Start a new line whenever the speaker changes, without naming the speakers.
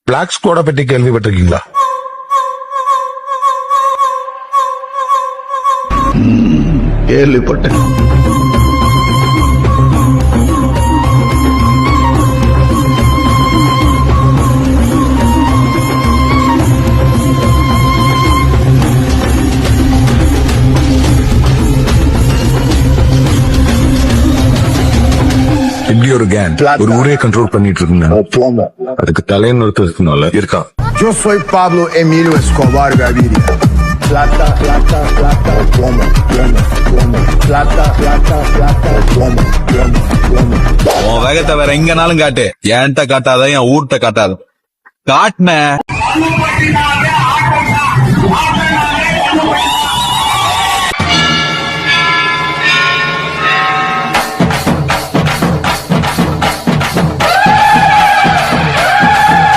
Black ஸ்குவாட பற்றி கேள்விப்பட்டிருக்கீங்களா?
கேள்விப்பட்டேன்.
இப்படி ஒரு கேங் ஒரு ஊரே கண்ட்ரோல் பண்ணிட்டு இருக்குங்க. அதுக்கு தலைன்னு ஒருத்தர் இருக்கணும்ல, இருக்கான்.
Yo soy Pablo Emilio Escobar Gaviria. Plata, plata, plata, plomo, plomo, plomo. Plata, plata, plata, plomo, plomo, plomo.
உன் வேகத்தை வேற எங்கனாலும் காட்டு, என்கிட்ட காட்டாத, என் ஊர்கிட்ட காட்டாத. காட்டுன